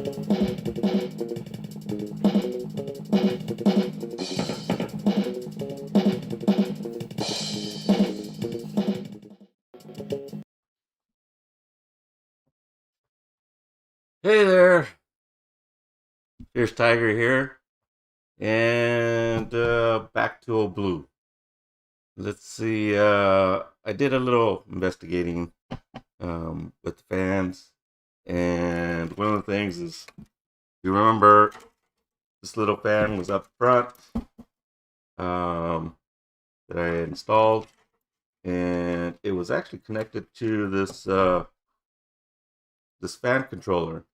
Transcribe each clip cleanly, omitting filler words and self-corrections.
Hey there, here's Tiger here, and back to old Blue. Let's see, I did a little investigating with the fans, and one of the things is, you remember this little fan was up front um, that I installed, and it was actually connected to this fan controller.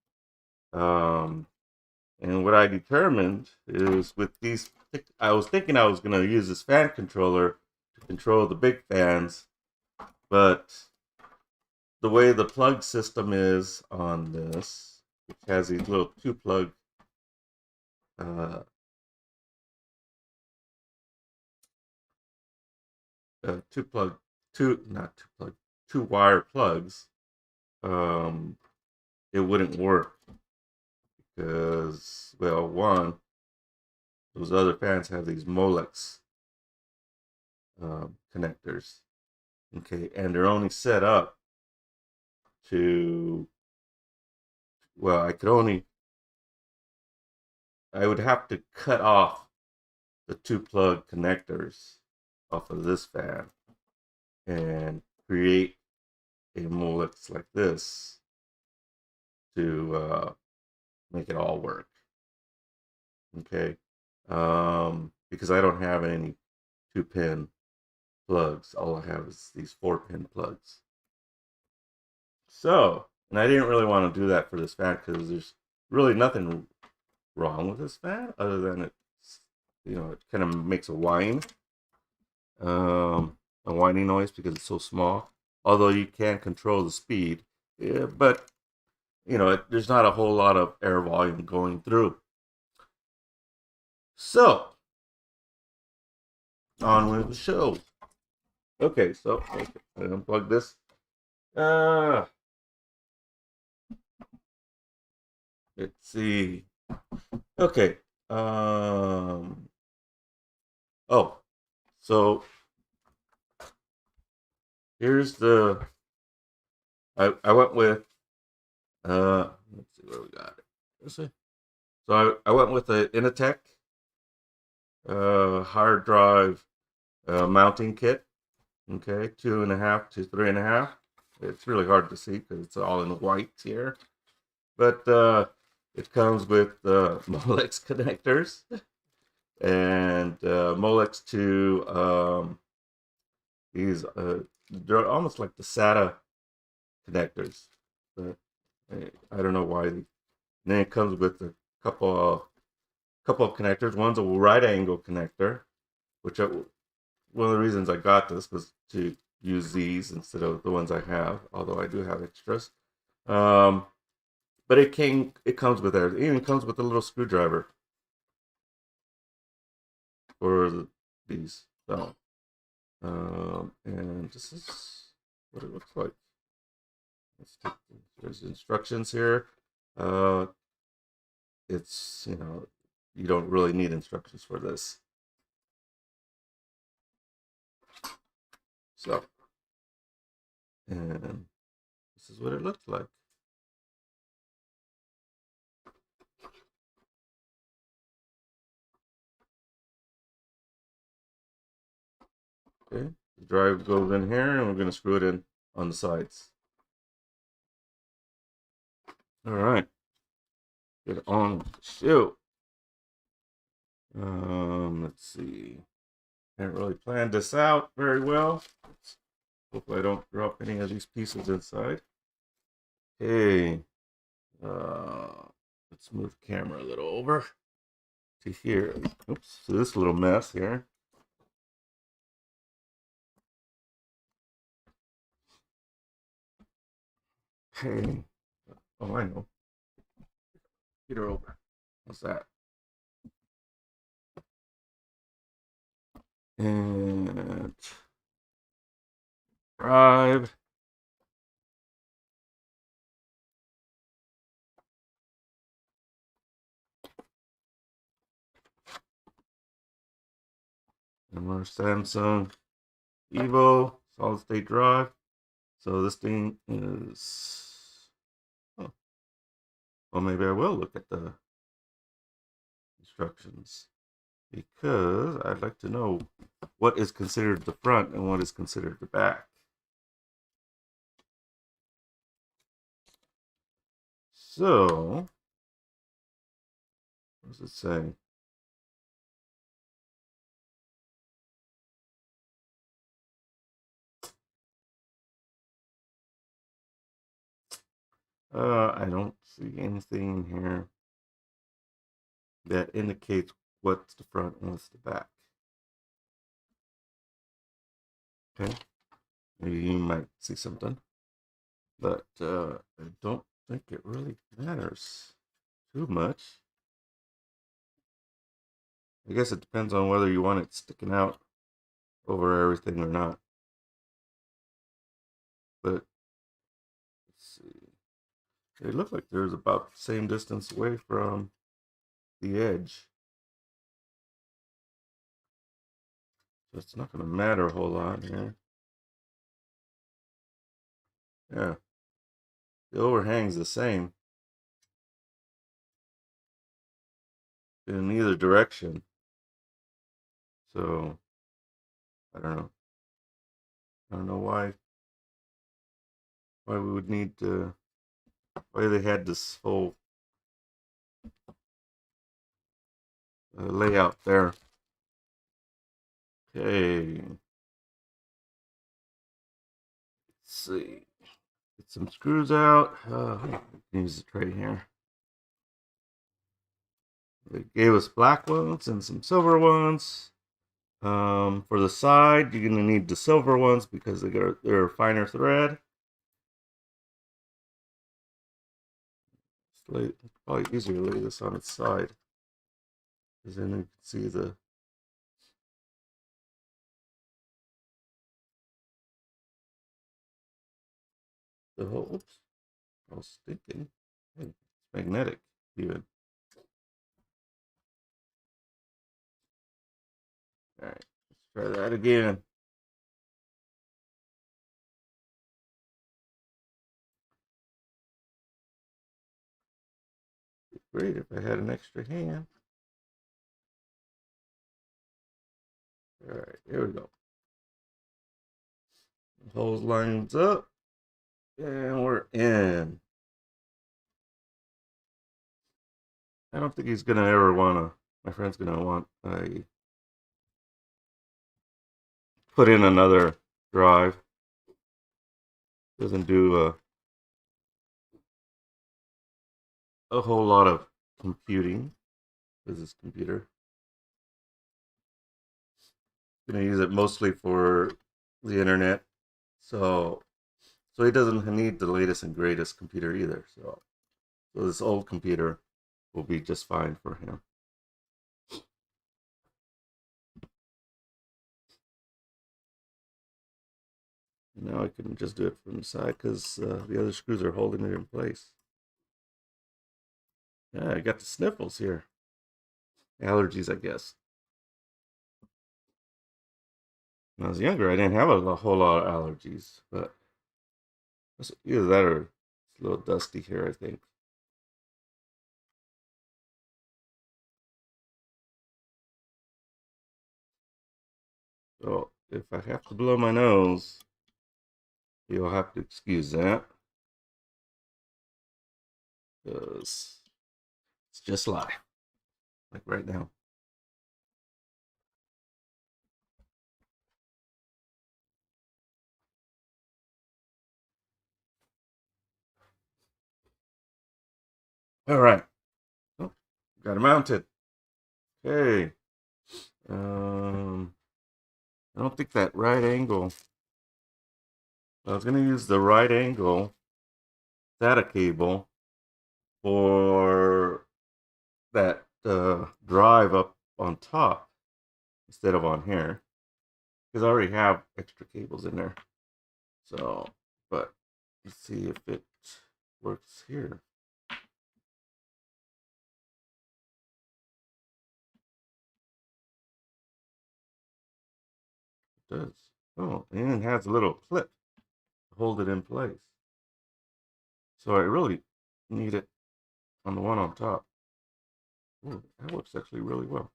Um, And what I determined is with these, I was thinking I was going to use this fan controller to control the big fans, but the way the plug system is on this, which has these little uh, two plug, two, not two plug, two wire plugs, um, it wouldn't work because, well, one, those other fans have these Molex connectors, okay, and they're only set up to, well, I would have to cut off the two plug connectors off of this fan and create a Molex like this to make it all work. Okay. Because I don't have any 2-pin plugs. All I have is these 4-pin plugs. So, and I didn't really want to do that for this fan because there's really nothing wrong with this fan other than it's, it kind of makes a whining noise because it's so small. Although you can control the speed, yeah, but there's not a whole lot of air volume going through. So on with the show. Okay, so I unplug this. Let's see. Okay. Oh, so here's the. I went with. Let's see what we got. Let's see. So I went with the Antec hard drive mounting kit. Okay, 2.5 to 3.5. It's really hard to see because it's all in white here, but it comes with Molex connectors and Molex to these. They're almost like the SATA connectors, but I don't know why. And then it comes with a couple of connectors. One's a right angle connector, which one of the reasons I got this was to use these instead of the ones I have, although I do have extras. Um, but it comes with everything. It even comes with a little screwdriver for these. So, and this is what it looks like. There's instructions here. Uh, it's, you don't really need instructions for this. So, and this is what it looks like. Okay, the drive goes in here, and we're going to screw it in on the sides. All right, get on with the show. Let's see. Haven't really planned this out very well. Hopefully I don't drop any of these pieces inside. Okay, let's move the camera a little over to here. Oops, so this little mess here. Hey, oh, I know. Get her over. What's that? And drive. And we're Samsung EVO solid state drive. So this thing is, oh, well, maybe I will look at the instructions because I'd like to know what is considered the front and what is considered the back. So, what does it say? I don't see anything in here that indicates what's the front and what's the back. Okay, maybe you might see something, but I don't think it really matters too much. I guess it depends on whether you want it sticking out over everything or not. But let's see. It looked like there's about the same distance away from the edge. So it's not going to matter a whole lot here. Yeah. The overhang's the same in either direction. So I don't know. I don't know why we would need to, why they had this whole layout there. Okay. Let's see. Get some screws out. Use the tray here. They gave us black ones and some silver ones. For the side, you're gonna need the silver ones because they're a finer thread. It's probably easier to lay this on its side because then you can see the hole. Oops, I was thinking, hey, it's magnetic even. All right, let's try that again. Great if I had an extra hand. All right, here we go. The hose lines up, and we're in. I don't think he's gonna ever wanna. My friend's gonna want I put in another drive. Doesn't do a whole lot of computing with his computer. Gonna use it mostly for the internet, so he doesn't need the latest and greatest computer either. So this old computer will be just fine for him. Now I can just do it from the side because the other screws are holding it in place. Yeah, I got the sniffles here. Allergies, I guess. When I was younger, I didn't have a whole lot of allergies, but either that or it's a little dusty here, I think. So if I have to blow my nose, you'll have to excuse that. Because it's just live, like right now. All right. Oh, got it mounted. Okay. I don't think that right angle. I was gonna use the right angle SATA cable for that drive up on top instead of on here because I already have extra cables in there. So, but let's see if it works here. does. Oh, and it has a little clip to hold it in place. So I really need it on the one on top. Ooh, that works actually really well.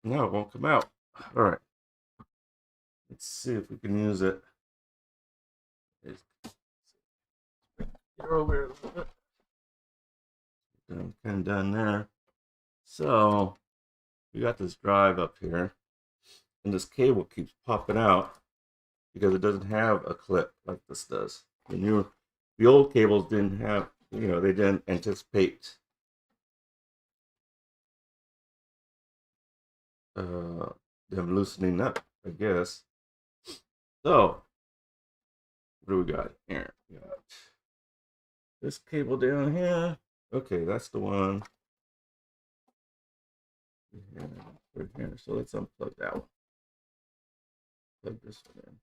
Now it won't come out. All right. Let's see if we can use it. Get over here a little bit. I'm kind of done there. So we got this drive up here, and this cable keeps popping out because it doesn't have a clip like this does. The old cables didn't have, they didn't anticipate them loosening up, I guess. So what do we got here? We got this cable down here. Okay, that's the one. Right here. So let's unplug that one. Plug this one in.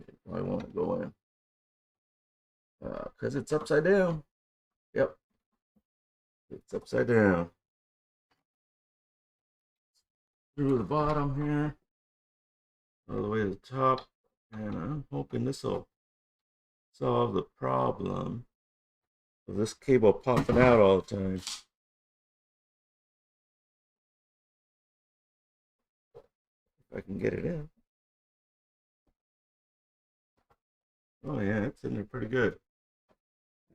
Okay, why won't it go in? Because it's upside down. Yep, it's upside down. Through the bottom here, all the way to the top, and I'm hoping this will solve the problem of this cable popping out all the time. If I can get it in. Oh yeah, it's in there pretty good.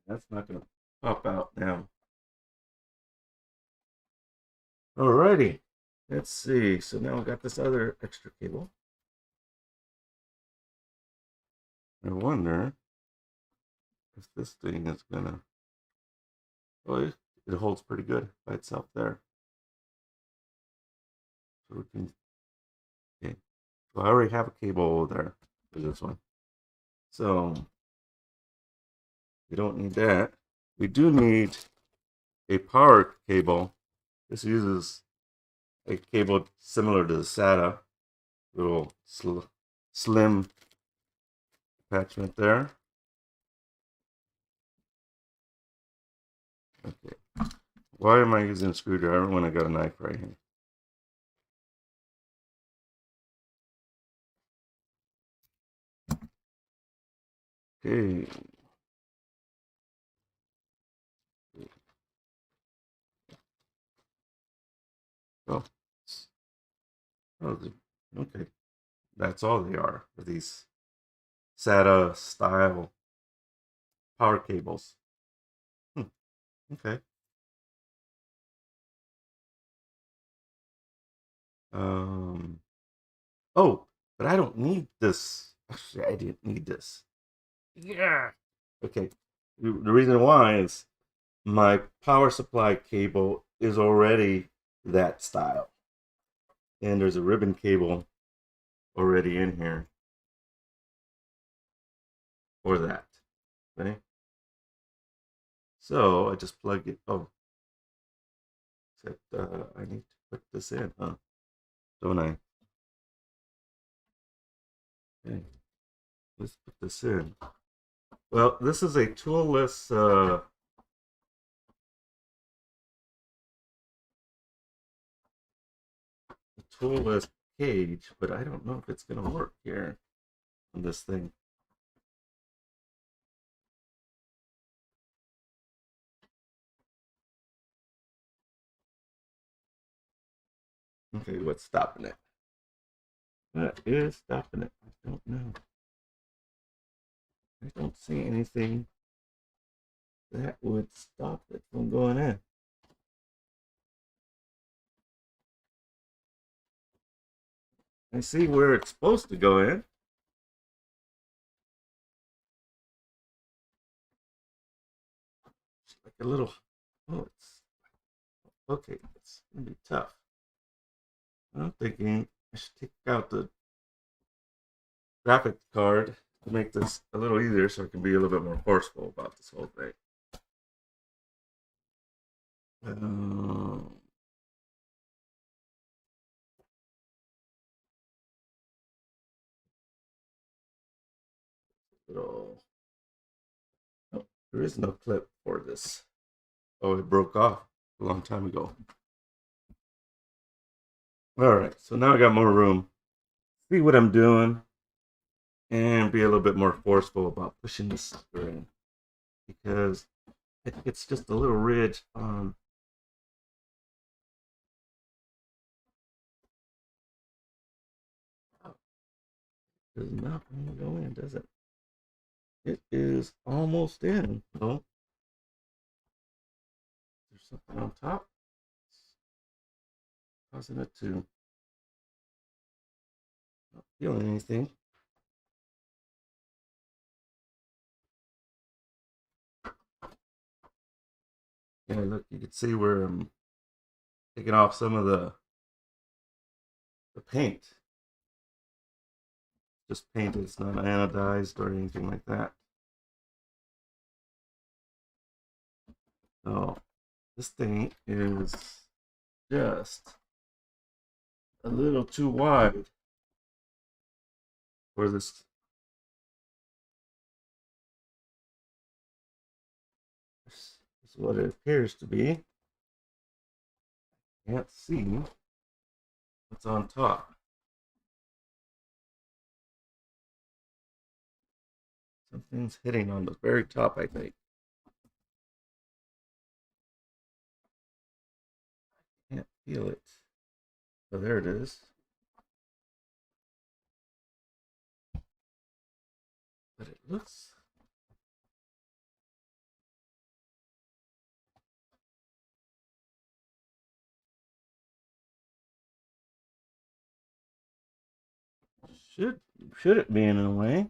That's not going to pop out now. Alrighty, let's see. So now we got this other extra cable. I wonder if this thing is gonna. Oh, it holds pretty good by itself there. So we can. Okay. Well, I already have a cable over there for this one, so we don't need that. We do need a power cable. This uses a cable similar to the SATA, little slim attachment there. Okay. Why am I using a screwdriver when I got a knife right here? Okay. Oh, oh, okay. That's all they are for these SATA style power cables. Okay. Um. Oh, but I don't need this. Actually, I didn't need this. Yeah. Okay. The reason why is my power supply cable is already that style, and there's a ribbon cable already in here for that. Okay. So I just plug it. Oh, except I need to put this in, huh? Don't I? Okay. Let's put this in. Well, this is a toolless cage, but I don't know if it's gonna work here on this thing. Okay, what's stopping it? That is stopping it. I don't know. I don't see anything that would stop it from going in. I see where it's supposed to go in. It's like a little. Oh, it's okay. It's gonna be tough. I'm thinking I should take out the graphics card to make this a little easier, so I can be a little bit more forceful about this whole thing. Um, little. Oh, there is no clip for this. Oh, it broke off a long time ago. All right, so now I got more room. See what I'm doing and be a little bit more forceful about pushing this sucker in because it's just a little ridge on. Does not want to go in, does it? It is almost in. Oh, there's something on top. Causing it to not feeling anything. Yeah, look, you can see where I'm taking off some of the paint. Just paint, it's not anodized or anything like that. So this thing is just a little too wide for this. This is what it appears to be. Can't see what's on top. Something's hitting on the very top, I think. Can't feel it. Oh, there it is. But it looks. Should it be in a way?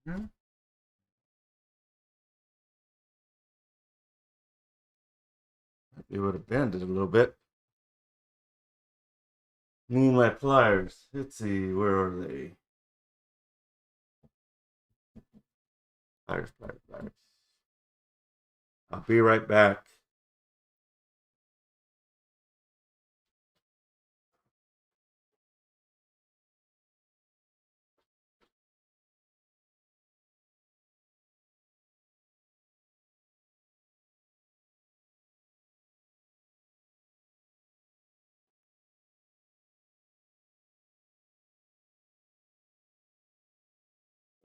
Yeah. Might be able to bend it a little bit. Need my pliers. Let's see, where are they? Pliers, pliers, pliers. I'll be right back.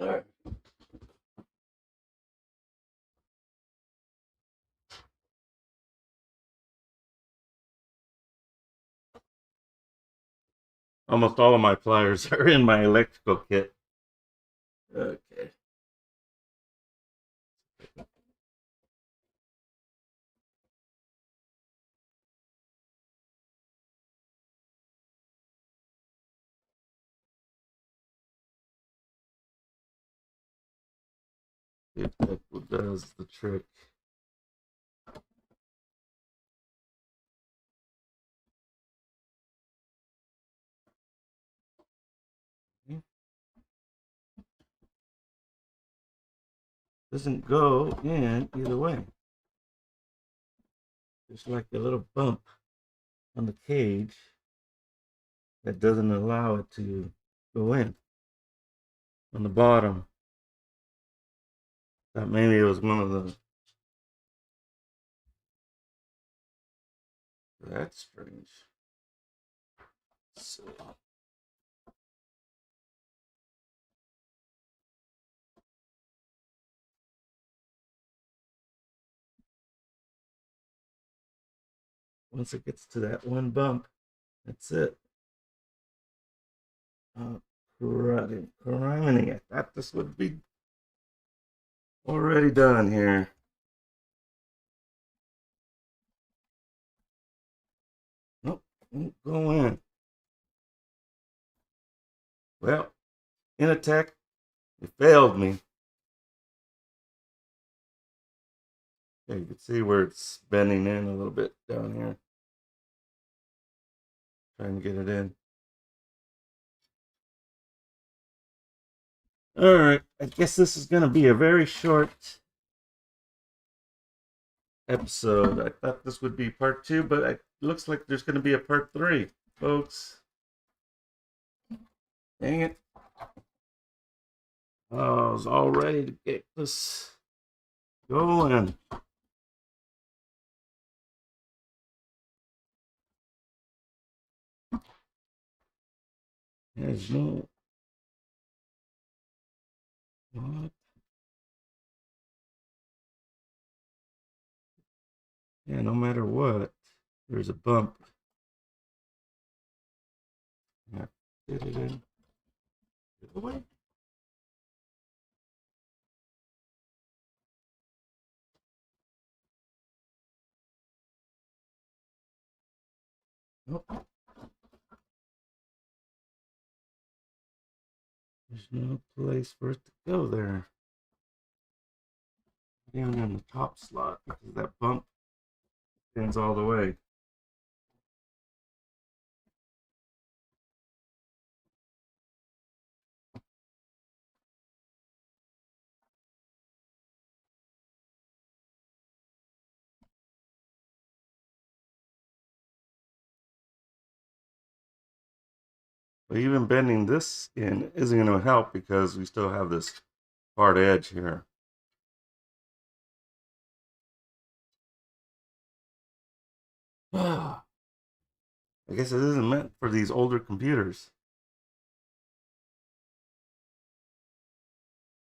All right. Almost all of my pliers are in my electrical kit. Okay. See if that does the trick. Doesn't go in either way. There's like a little bump on the cage that doesn't allow it to go in on the bottom. Thought maybe it was one of the. That's strange. So, once it gets to that one bump, that's it. Criminy. I thought this would be already done here. Nope, won't go in. Well, Antec, it failed me. Yeah, you can see where it's bending in a little bit down here. Trying to get it in. All right, I guess this is going to be a very short episode. I thought this would be part 2, but it looks like there's going to be a part 3, folks. Dang it. Oh, I was all ready to get this going. There's no... What? Yeah, no matter what, there's a bump. Yeah, fit it in. Get away. Nope. There's no place for it to go there. Down in the top slot because that bump bends all the way. But even bending this in isn't going to help because we still have this hard edge here. I guess it isn't meant for these older computers.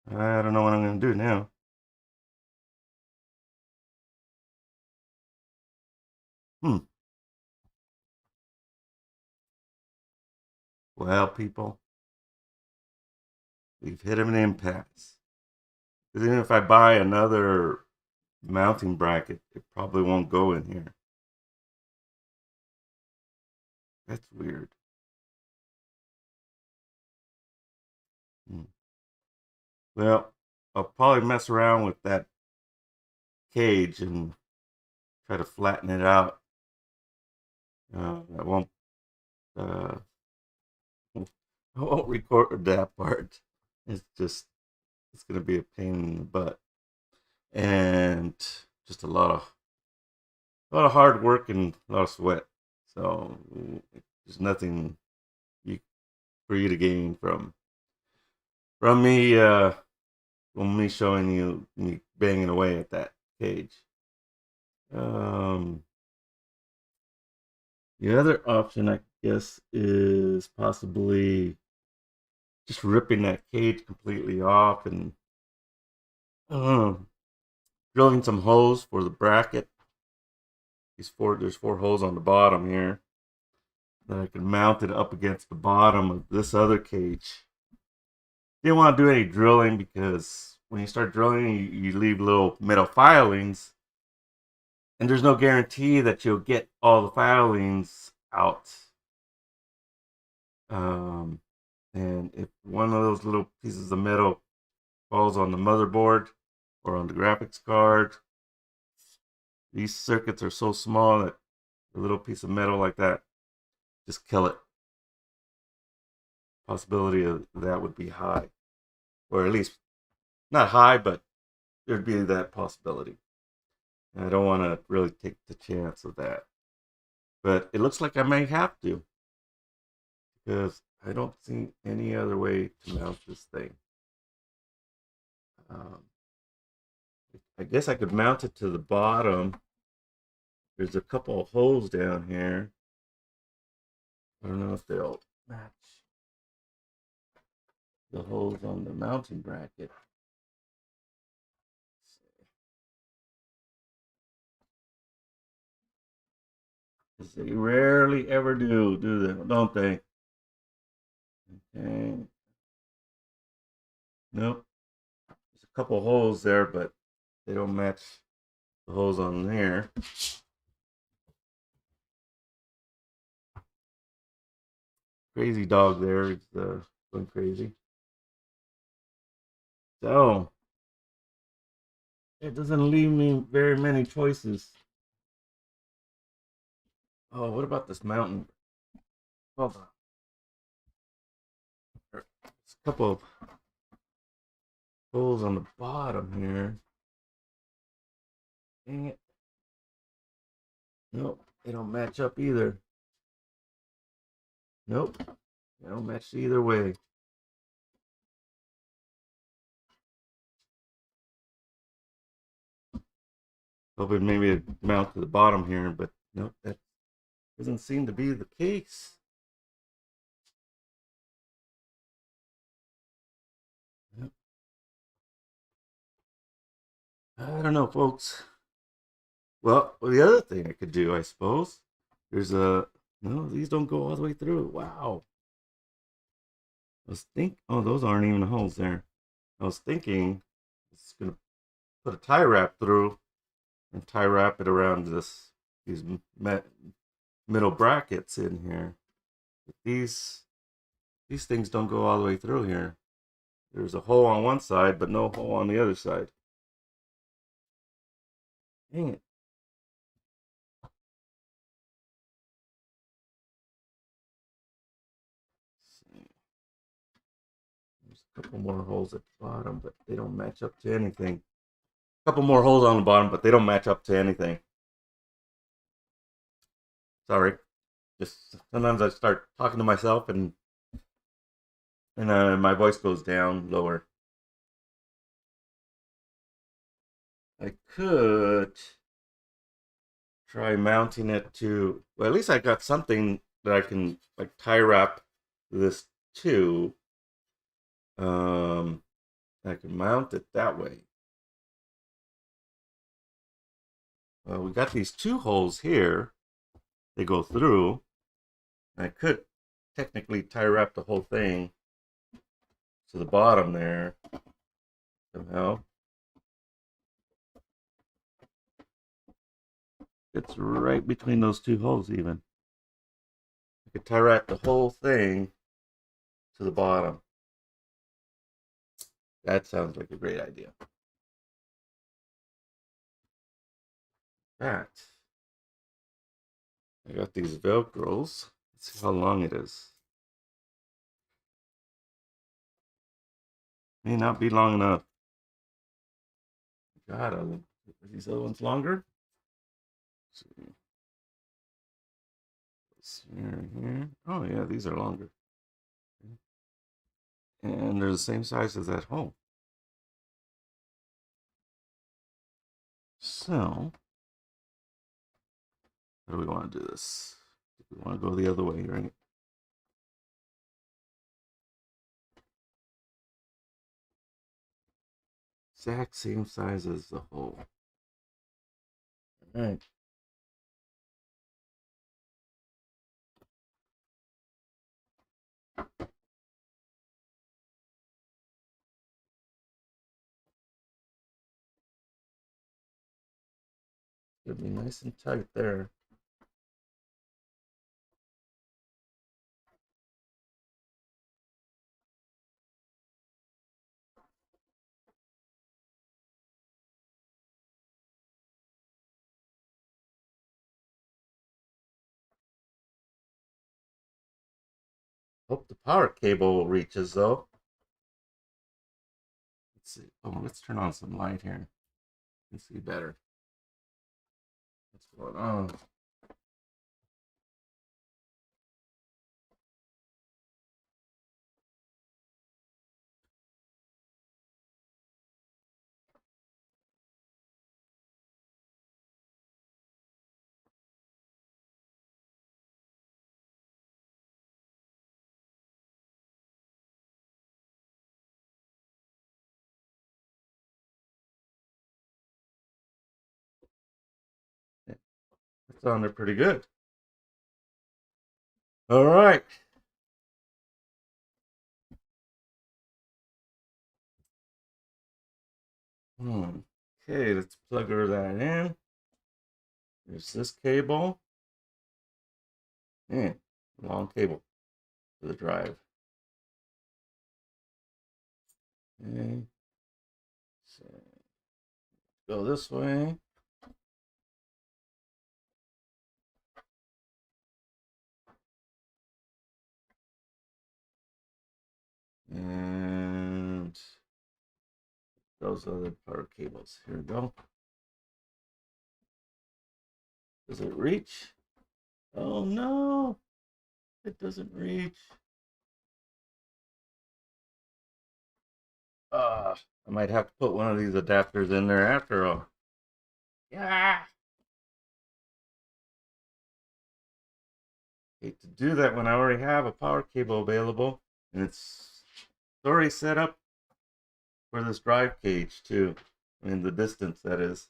I don't know what I'm going to do now. Well, people, we've hit an impasse. Because even if I buy another mounting bracket, it probably won't go in here. That's weird. Well, I'll probably mess around with that cage and try to flatten it out. I won't. Uh, I won't record that part. It's gonna be a pain in the butt and just a lot of hard work and a lot of sweat. So there's nothing you, for you to gain from me from me showing you me banging away at that cage. Um, the other option, I guess, is possibly just ripping that cage completely off and um, drilling some holes for the bracket. There's four holes on the bottom here that I can mount it up against the bottom of this other cage. Didn't want to do any drilling because when you start drilling, you leave little metal filings, and there's no guarantee that you'll get all the filings out. Um, and if one of those little pieces of metal falls on the motherboard or on the graphics card, these circuits are so small that a little piece of metal like that just kill it. Possibility of that would be high, or at least not high, but there'd be that possibility. And I don't want to really take the chance of that, but it looks like I may have to because I don't see any other way to mount this thing. Um, I guess I could mount it to the bottom. There's a couple of holes down here. I don't know if they'll match the holes on the mounting bracket. They rarely ever do they? Don't they? Okay. Nope. There's a couple holes there, but they don't match the holes on there. Crazy dog there. It's going crazy. So it doesn't leave me very many choices. Oh, what about this mountain? Hold on. There's a couple of holes on the bottom here. Dang it. Nope, they don't match up either. Nope, they don't match either way. Hoping maybe it mount to the bottom here, but nope, that doesn't seem to be the case. I don't know, folks. Well, the other thing I could do, I suppose, there's a no. These don't go all the way through. Wow. Oh, those aren't even holes there. I was thinking it's gonna put a tie wrap through and tie wrap it around these middle brackets in here. But these things don't go all the way through here. There's a hole on one side, but no hole on the other side. Dang it. There's a couple more holes at the bottom, but they don't match up to anything. A couple more holes on the bottom, but they don't match up to anything. Sorry. Just sometimes I start talking to myself and my voice goes down lower. I could try mounting it to, well, at least I got something that I can like tie wrap this to. Um, I can mount it that way. Well, we got these two holes here. They go through. I could technically tie wrap the whole thing to the bottom there somehow. It's right between those two holes even. I could tie wrap the whole thing to the bottom. That sounds like a great idea. That. I got these Velcros. Let's see how long it is. May not be long enough. God, are these other ones longer? Let's see. Here. Oh yeah, these are longer. And they're the same size as that hole. So, how do we want to do this? We want to go the other way, right? Exact same size as the hole. All right. It'll be nice and tight there. Hope the power cable reaches though. Let's see. Oh, let's turn on some light here. You can see better. What's going on? That sounded pretty good. All right. Okay, let's plug her that in. There's this cable. Man, long cable for the drive. Okay. So go this way. And those other power cables. Here we go. Does it reach? Oh no, it doesn't reach. I might have to put one of these adapters in there after all. Yeah. Hate to do that when I already have a power cable available and it's already set up for this drive cage too. I mean, the distance, that is.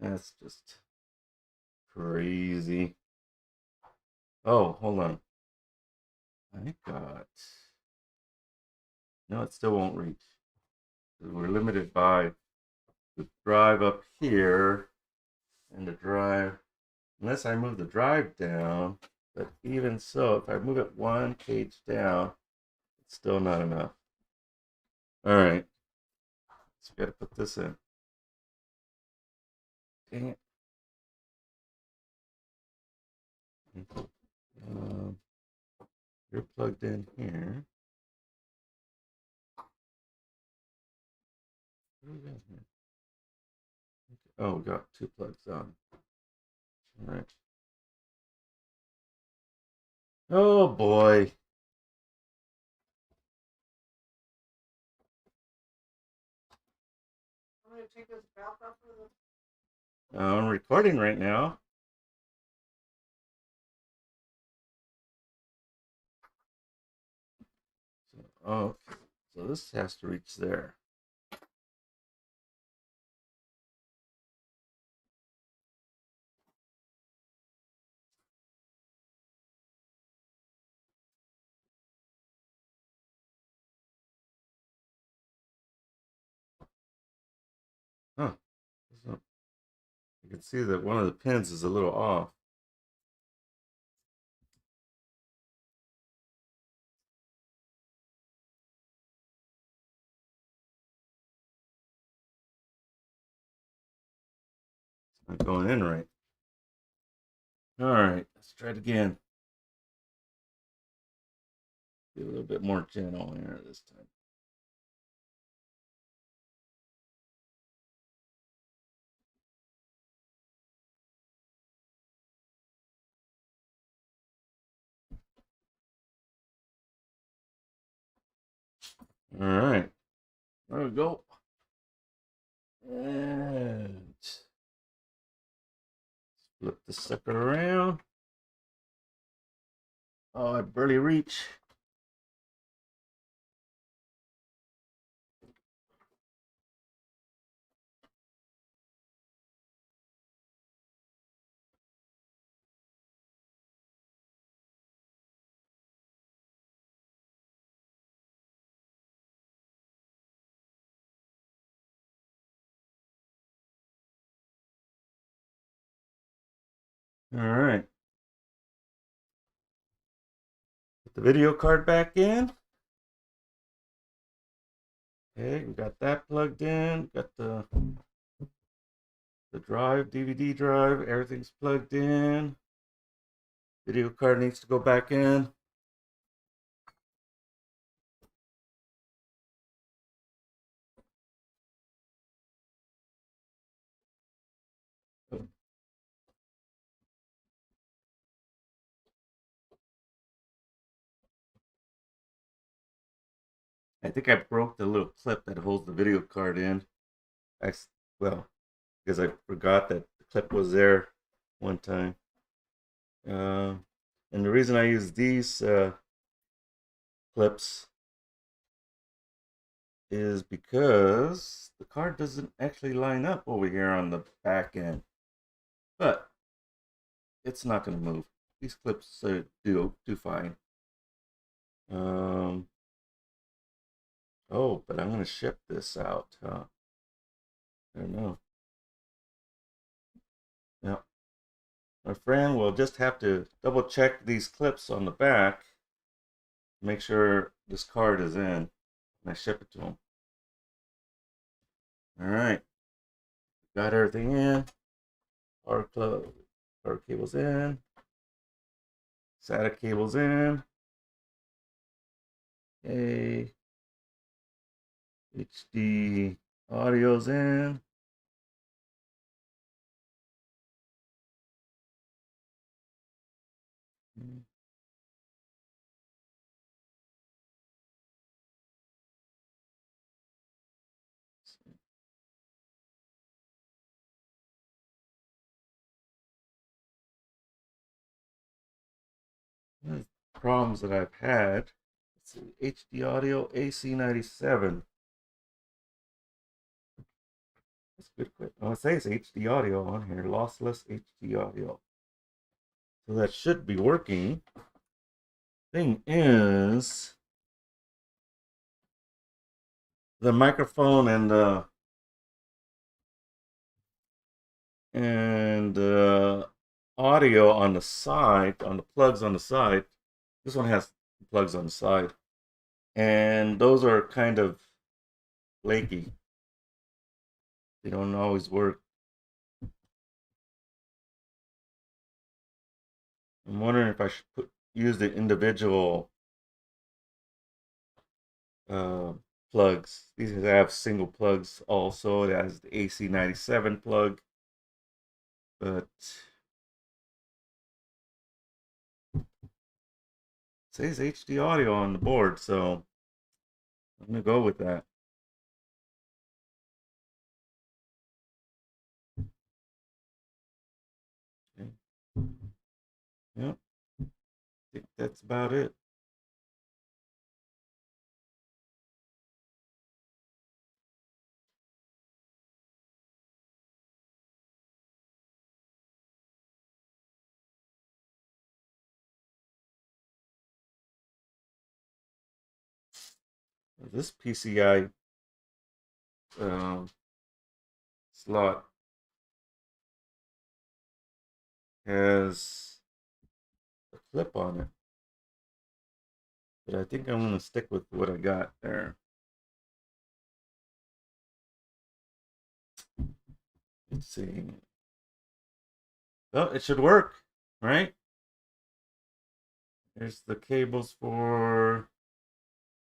That's just crazy. Oh, hold on. I got... No, it still won't reach. We're limited by the drive up here and the drive, unless I move the drive down. But even so, if I move it one cage down, it's still not enough. All right, so we got to put this in. Dang it. You're plugged in here. What do we got here? Oh, we got two plugs on. All right. Oh boy. I'm recording right now. So, oh, so this has to reach there. Huh. So you can see that one of the pins is a little off. It's not going in right. All right, let's try it again. Be a little bit more gentle here this time. All right, there we go. And flip the sucker around. Oh, I barely reach. All right. Put the video card back in. Okay, we got that plugged in. Got the drive, DVD drive. Everything's plugged in. Video card needs to go back in. I think I broke the little clip that holds the video card in. Well, because I forgot that the clip was there one time. And the reason I use these clips is because the card doesn't actually line up over here on the back end. But it's not going to move. These clips do fine. Oh, but I'm going to ship this out, huh? I don't know. Now, my friend will just have to double check these clips on the back, make sure this card is in, and I ship it to him. All right, got everything in. Power cables in. SATA cables in. Okay. HD audio's in. Problems that I've had. Let's see, HD audio AC97. Oh, it says HD audio on here, lossless HD audio. So that should be working. Thing is, the microphone and audio on the side, on the plugs on the side. This one has plugs on the side, and those are kind of flaky. They don't always work. I'm wondering if I should use the individual uh, plugs. These have single plugs also. It has the AC97 plug, but it says HD audio on the board, so I'm gonna go with that. Okay. Yep, I think that's about it. This PCI slot has a clip on it, but I think I'm gonna stick with what I got there. Let's see. Oh, it should work, right? There's the cables for.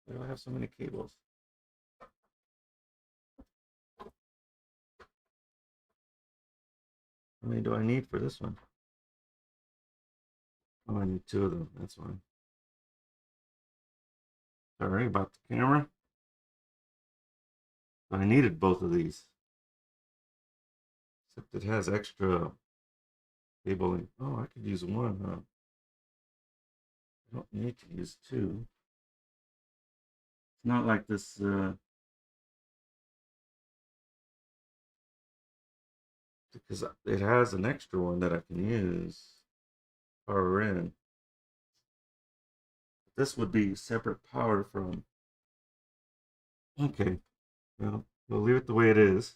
Why do I have so many cables? How many do I need for this one? Oh, I need two of them. That's fine. Sorry about the camera. I needed both of these. Except it has extra cabling. Oh, I could use one, huh? I don't need to use two. It's not like this. Because it has an extra one that I can use. Power in. This would be separate power from. Okay. Well, we'll leave it the way it is.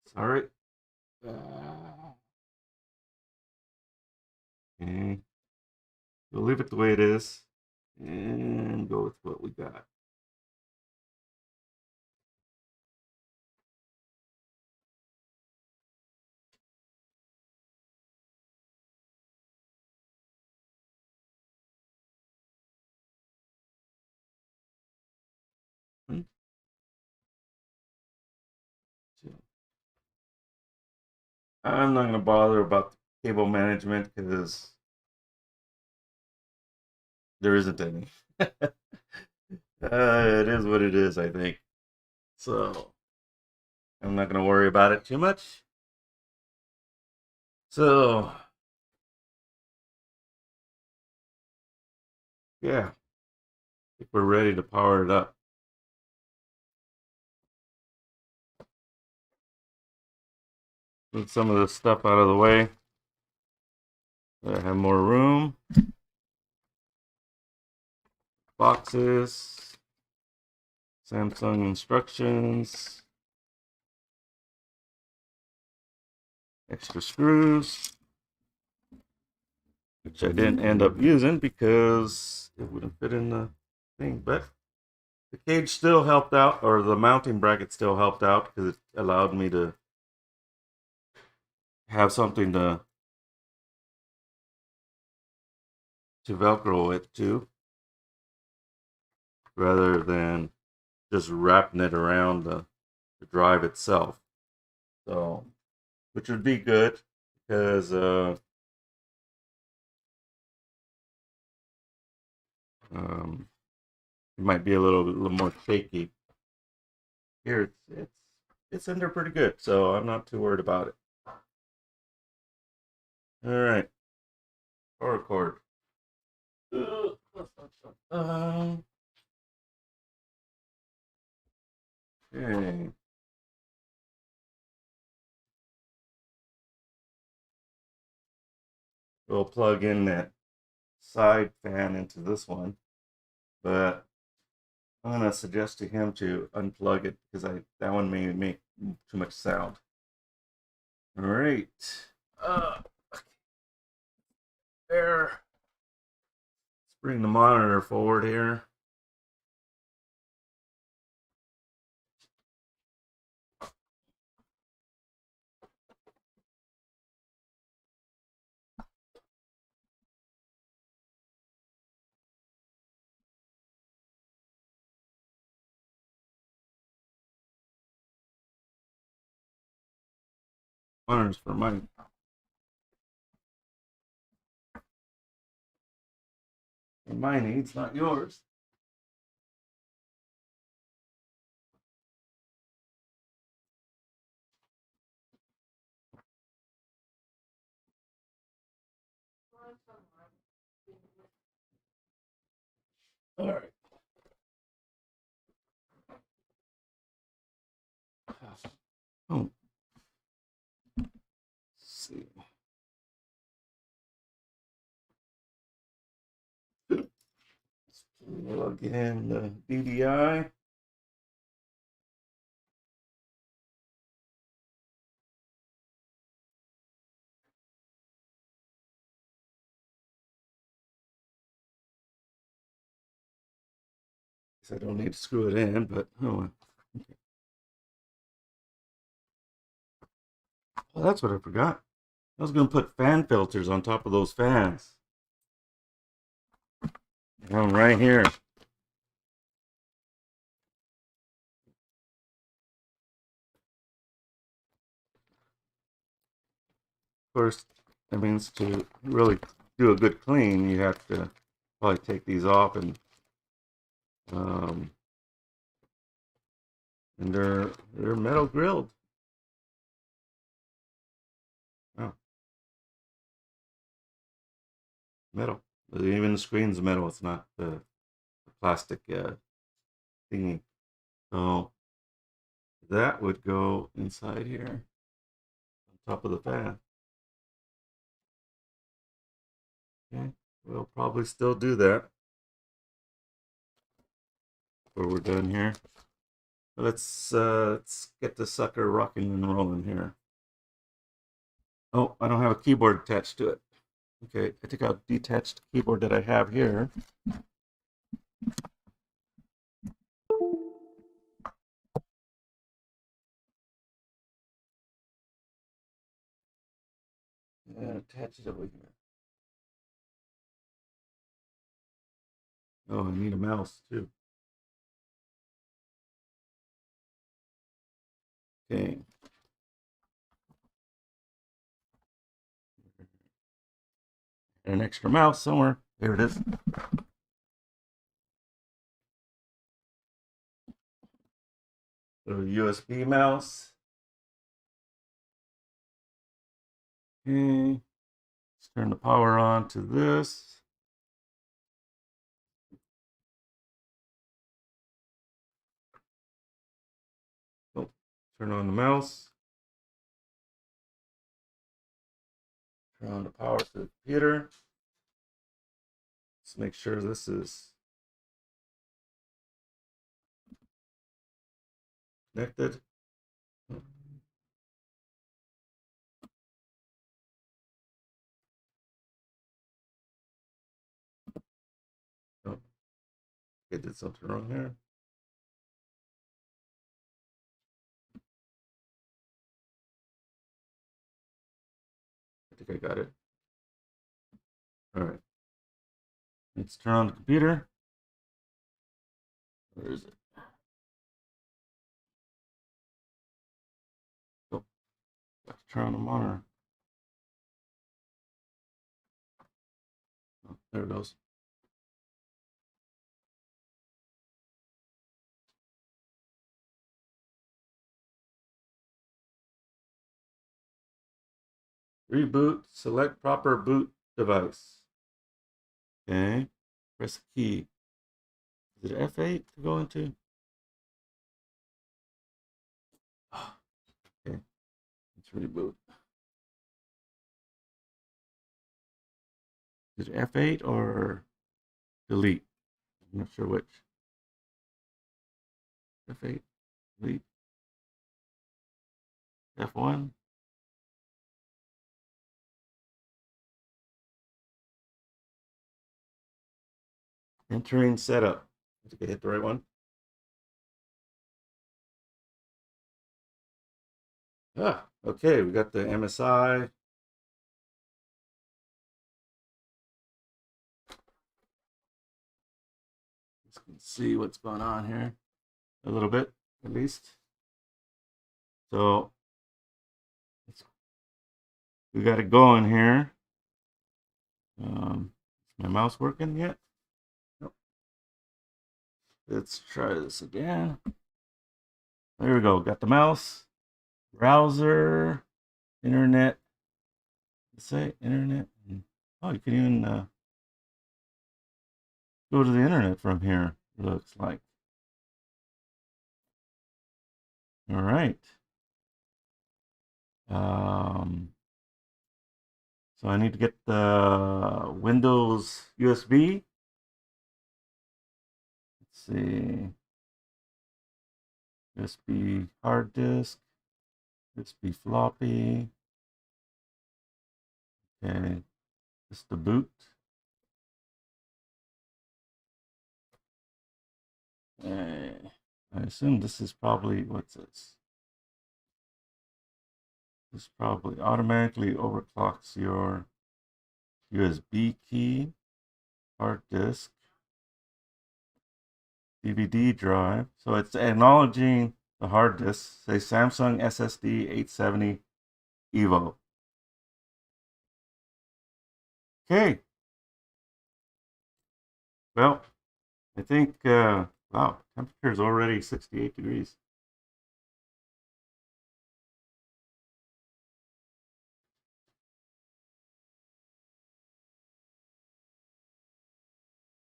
Sorry. Okay. We'll leave it the way it is and go with what we got. One, two. I'm not going to bother about the cable management because there isn't any. It is what it is, I think. So I'm not going to worry about it too much. So, yeah, I think we're ready to power it up. Move some of this stuff out of the way. I have more room. Boxes. Samsung instructions. Extra screws. Which I didn't end up using because it wouldn't fit in the thing. But the cage still helped out, or the mounting bracket still helped out because it allowed me to have something to Velcro it to, rather than just wrapping it around the drive itself. So, which would be good because it might be a little more shaky. Here, it's in there pretty good, so I'm not too worried about it. All right, power cord. Okay. we'll plug in that side fan into this one, but I'm gonna suggest to him to unplug it because that one may make too much sound. All right, there. Let's bring the monitor forward here. Monitor's for my needs, not yours. All right. Oh, let's see. Let's plug in the DDI. I don't need to screw it in, but oh, okay. Well, that's what I forgot. I was going to put fan filters on top of those fans. Down right here. First, that means to really do a good clean, you have to probably take these off and they're metal grilled. Oh, metal. Even the screen's metal. It's not the plastic thingy. So that would go inside here on top of the fan. Okay, we'll probably still do that before we're done here. Let's get the sucker rocking and rolling here. Oh, I don't have a keyboard attached to it. Okay, I think I'll detach the keyboard that I have here. And attach it over here. Oh, I need a mouse too. Okay. An extra mouse somewhere. There it is. Little USB mouse. Okay. Let's turn the power on to this. Oh, turn on the mouse. Turn on the power to the computer. Let's make sure this is connected. Oh, I did something wrong here. I think I got it. All right. Let's turn on the computer. Where is it? Oh, got to turn on the monitor. Oh, there it goes. Reboot, select proper boot device. Okay, press a key. Is it F8 to go into? Okay, let's reboot. Is it F8 or delete? I'm not sure which. F8, delete, F1. Entering setup. Did I hit the right one? Ah, okay, we got the MSI. Let's see what's going on here. A little bit, at least. So we got it going here. Is my mouse working yet? Nope. Let's try this again. There we go. Got the mouse, browser, internet. Let's say internet. Oh, you can even go to the internet from here. It looks like. All right. So I need to get the Windows USB. Let's see. USB hard disk, USB floppy. Okay, just the boot. I assume this is probably, what's this? This probably automatically overclocks your USB key, hard disk, DVD drive. So it's acknowledging the hard disk, say Samsung SSD 870 EVO. Okay. Well, I think, wow, temperature is already 68 degrees.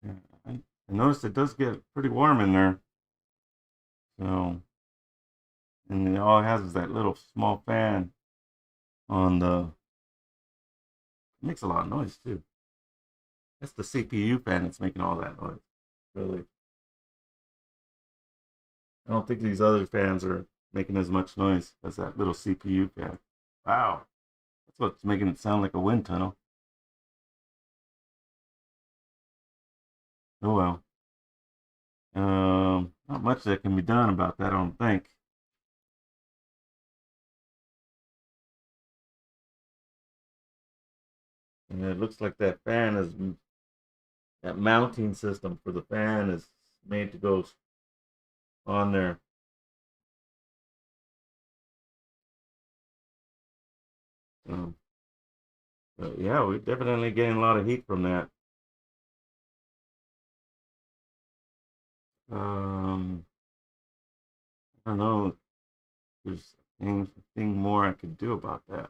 Yeah, I noticed it does get pretty warm in there. So, and all it has is that little small fan on the, it makes a lot of noise too. That's the CPU fan that's making all that noise. Really. I don't think these other fans are making as much noise as that little CPU fan. Wow. That's what's making it sound like a wind tunnel. Oh well. Not much that can be done about that, I don't think. And it looks like that fan is, that mounting system for the fan is made to go on there. Um, but yeah, we're definitely getting a lot of heat from that. Um, I don't know if there's anything more I could do about that.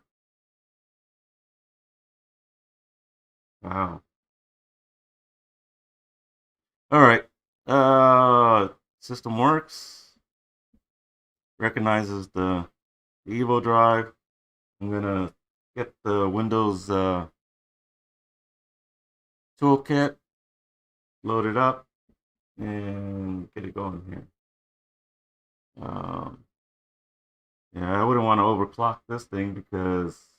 Wow. All right. System works. Recognizes the EVO drive. I'm gonna get the Windows toolkit, load it up, and get it going here. Um, yeah, I wouldn't want to overclock this thing because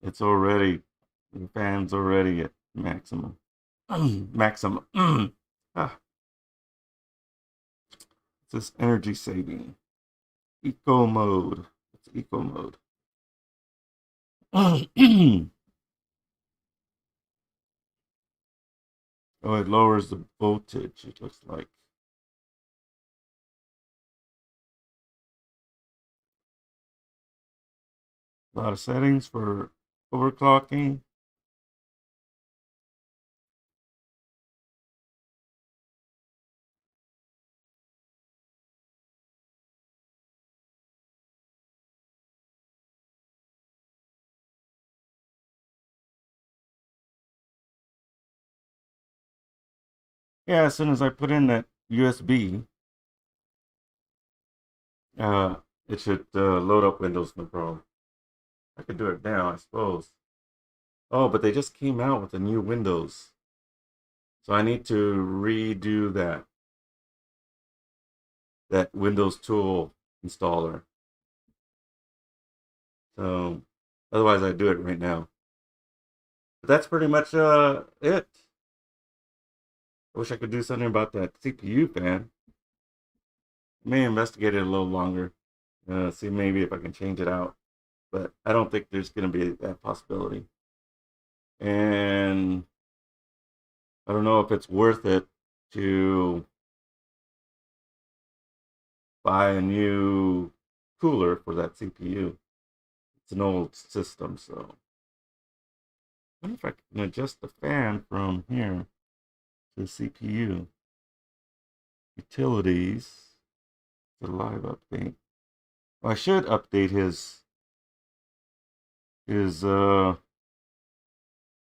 it's already, the fan's already at maximum. Maximum. Ah, it's this energy saving. Eco mode. It's eco mode. Oh, it lowers the voltage, it looks like. A lot of settings for overclocking. Yeah, as soon as I put in that USB, uh, it should load up Windows no problem. I could do it now, I suppose. Oh, but they just came out with a new Windows. So I need to redo that Windows tool installer. So otherwise I'd do it right now. But that's pretty much it. I wish I could do something about that CPU fan. May investigate it a little longer. See maybe if I can change it out. But I don't think there's going to be that possibility. And I don't know if it's worth it to buy a new cooler for that CPU. It's an old system, so I wonder if I can adjust the fan from here to the CPU. Utilities, the live update. Well, I should update his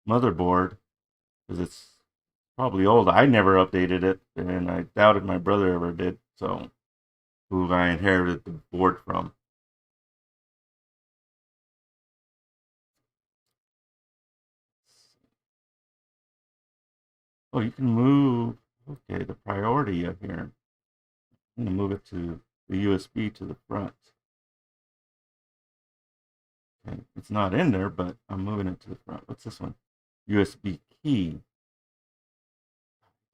motherboard because it's probably old. I never updated it, and I doubted my brother ever did. So, who I inherited the board from. Oh, you can move. Okay, the priority up here. I'm gonna move it to the USB to the front. Okay, it's not in there, but I'm moving it to the front. What's this one? USB key.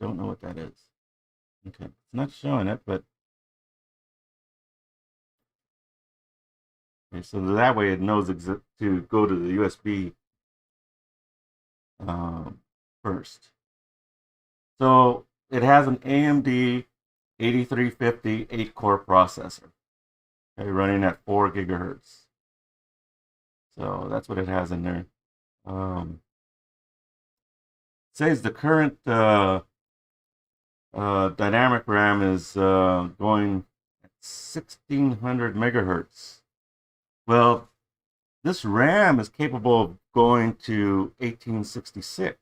Don't know what that is. Okay, it's not showing it, but okay, so that way it knows to go to the USB first. So it has an AMD 8350 8-core processor, okay, running at 4 gigahertz. So that's what it has in there. Says the current dynamic RAM is going at 1600 megahertz. Well, this RAM is capable of going to 1866.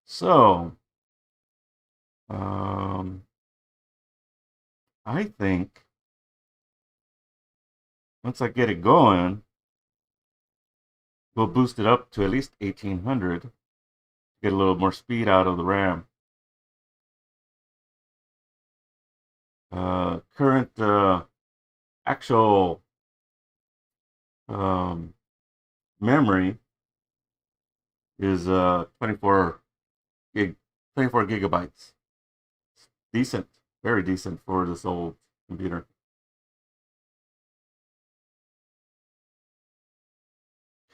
So, I think once I get it going, we'll boost it up to at least 1800 to get a little more speed out of the RAM. Current actual memory is 24 gigabytes. Decent, very decent for this old computer.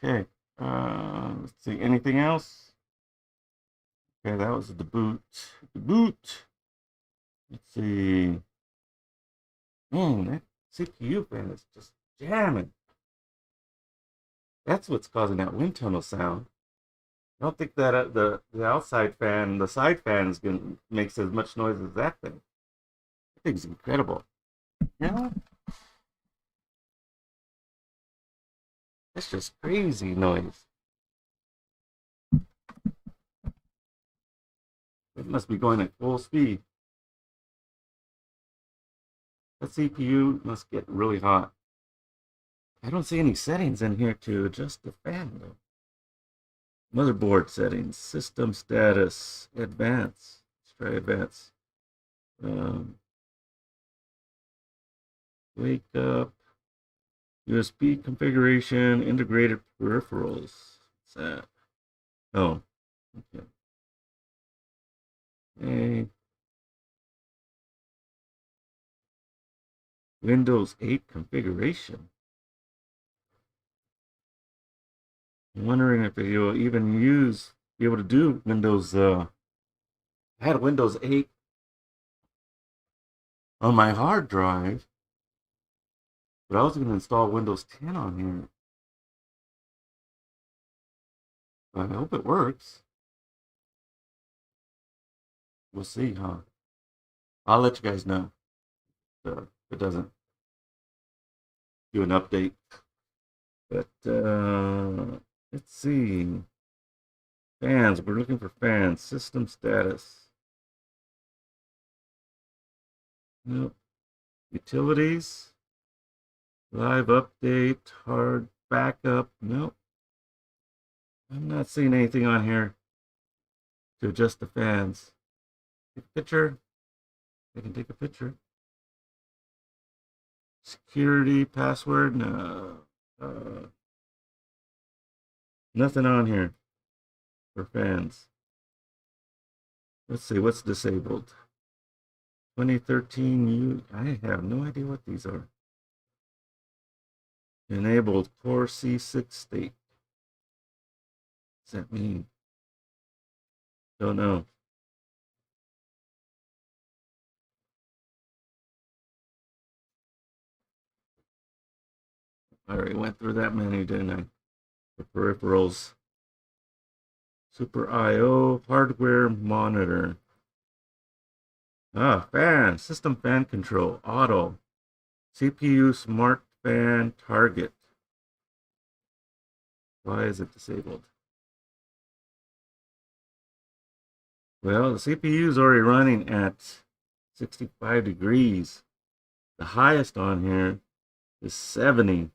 Okay, let's see, anything else? Okay, that was the boot. The boot. Let's see. Man, that CPU fan is just jamming. That's what's causing that wind tunnel sound. I don't think that the outside fan, the side fan, is gonna makes as much noise as that thing. That thing's incredible. Yeah, that's just crazy noise. It must be going at full speed. That CPU must get really hot. I don't see any settings in here to adjust the fan though. Motherboard settings, system status, advanced. Let's try advanced. Um, wake up, USB configuration, integrated peripherals. What's that? Oh, okay. Hey, Windows 8 configuration. I'm wondering if you'll even be able to do Windows. I had Windows 8 on my hard drive, but I was going to install Windows 10 on here. I hope it works. We'll see, huh? I'll let you guys know if it doesn't do an update. But let's see. Fans. We're looking for fans. System status. Nope. Utilities. Live update. Hard backup. Nope. I'm not seeing anything on here to adjust the fans. Take a picture. I can take a picture. Security password. No. Nothing on here for fans. Let's see what's disabled. 2013 I have no idea what these are. Enabled core C6 state. What does that mean? Don't know. I already went through that many, didn't I? The peripherals. Super I/O hardware monitor. Fan. System fan control. Auto. CPU smart fan target. Why is it disabled? Well, the CPU is already running at 65 degrees. The highest on here is 70.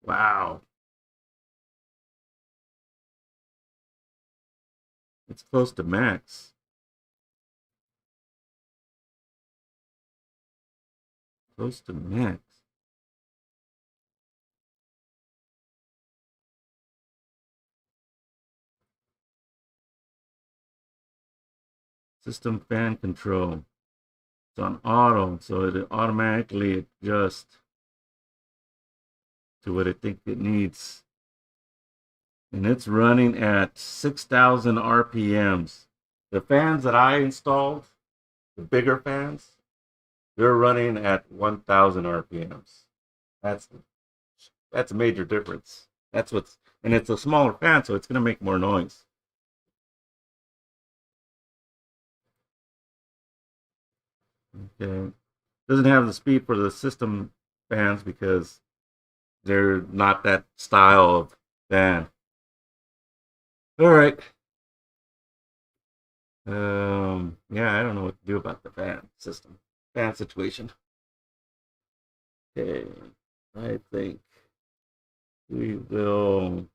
Wow. It's close to max. Close to max. System fan control. It's on auto, so it automatically adjusts to what I think it needs. And it's running at 6,000 RPMs. The fans that I installed, the bigger fans, they're running at 1,000 RPMs. That's a major difference. And it's a smaller fan, so it's going to make more noise. Okay. Doesn't have the speed for the system fans because they're not that style of fan. All right. Yeah, I don't know what to do about the fan situation. Okay, I think we will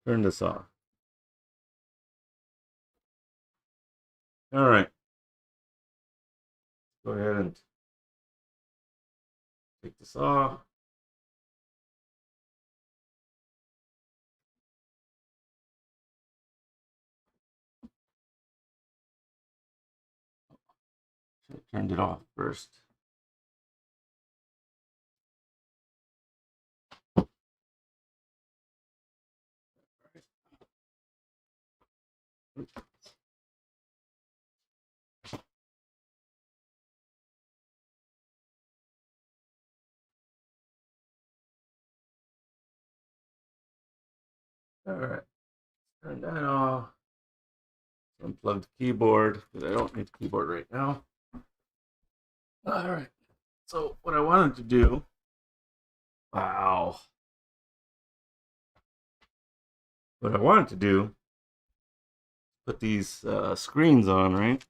turn this off. All right, go ahead and take this off. Should have turned it off first. All right, turn that off. Unplug the keyboard because I don't need the keyboard right now. All right. So what I wanted to do. Wow. What I wanted to do. Put these screens on, right?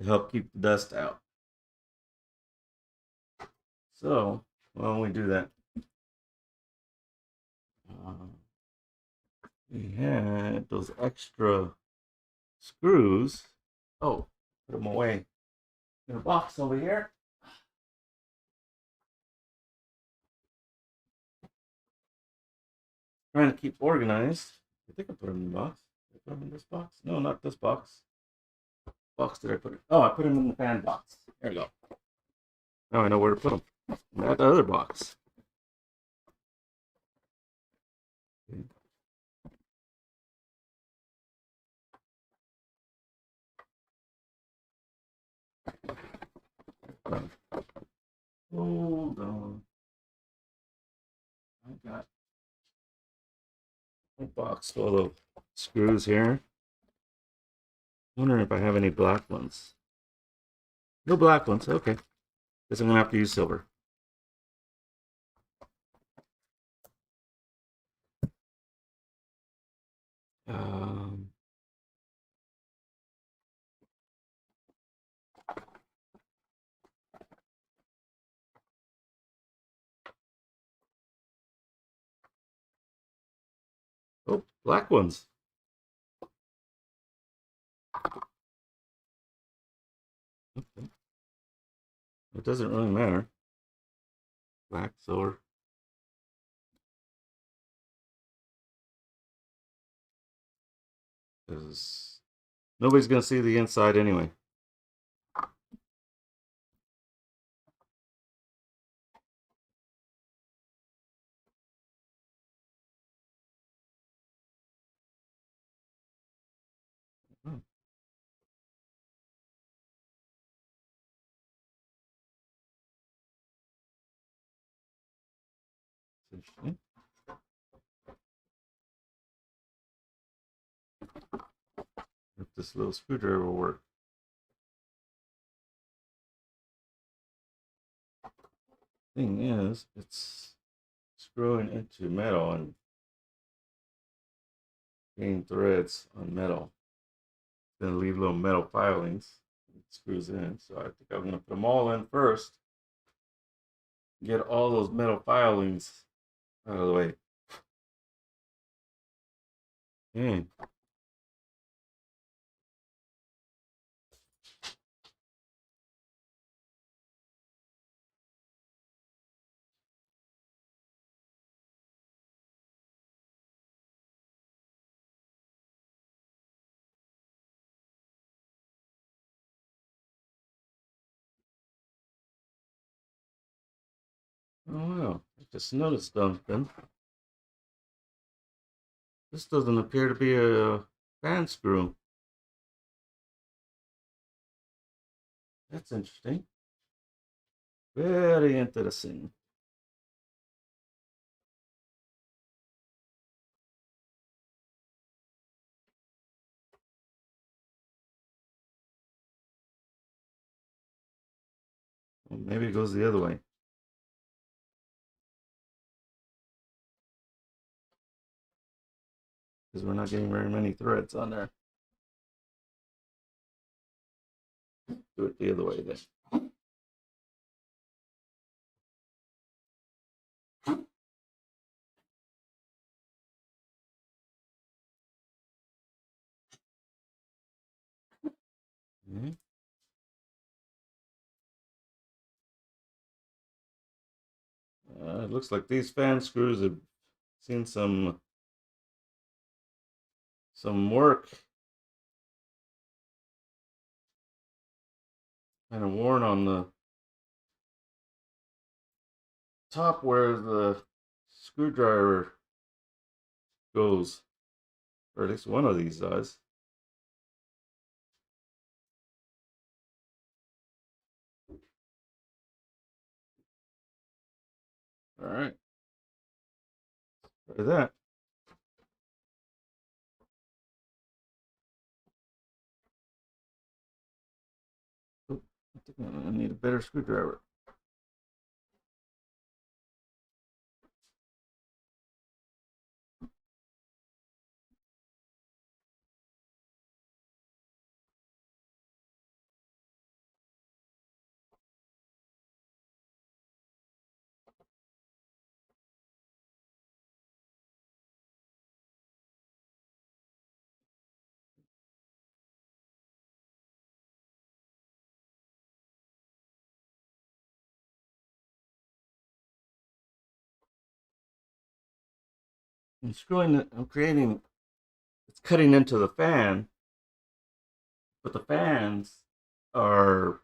To help keep the dust out. So why don't we do that? We had those extra screws. Oh, put them away in a box over here. Trying to keep organized. I think I put them in the box. Did I put them in this box? No, not this box. Box did I put it? Oh, I put them in the fan box. There we go. Now I know where to put them. In that other box. Okay. Hold on. I got a box full of screws here. Wondering if I have any black ones. No black ones. Okay. Guess I'm gonna have to use silver. Um, Black ones. Okay. It doesn't really matter. Black, silver. Because nobody's going to see the inside anyway. Hmm. Interesting. If this little screwdriver will work. Thing is, it's screwing into metal and getting threads on metal. Then leave little metal filings. It screws in. So I think I'm going to put them all in first. Get all those metal filings out of the way. Okay. Oh wow, I just noticed something. This doesn't appear to be a fan screw. That's interesting. Very interesting. Well, maybe it goes the other way. Because we're not getting very many threads on there. Do it the other way then. Okay. It looks like these fan screws have seen some work. Kind of worn on the top where the screwdriver goes, or at least one of these does. All right, try that. Oh, I think I need a better screwdriver. I'm screwing it. I'm creating. It's cutting into the fan, but the fans are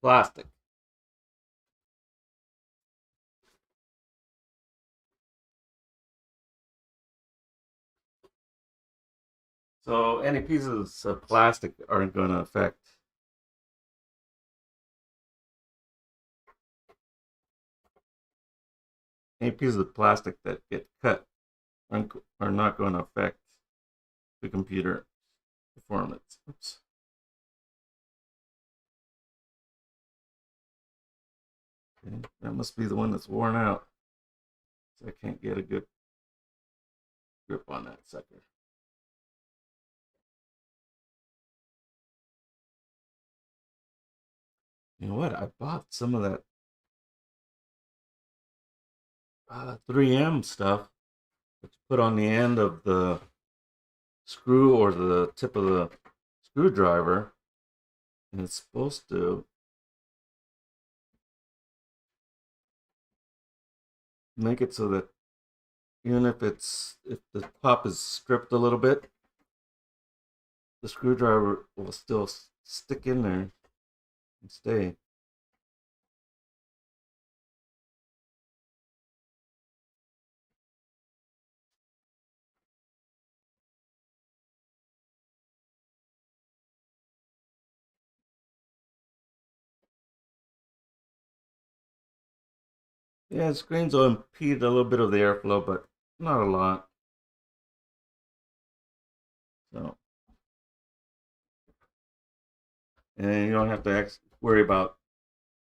plastic. So any pieces of plastic aren't going to affect. Any pieces of plastic that get cut are not going to affect the computer performance. Oops. Okay, that must be the one that's worn out. So I can't get a good grip on that sucker. You know what? I bought some of that 3M stuff, which put on the end of the screw or the tip of the screwdriver, and it's supposed to make it so that even if the top is stripped a little bit, the screwdriver will still stick in there and stay. Yeah, the screens will impede a little bit of the airflow, but not a lot. So, and you don't have to worry about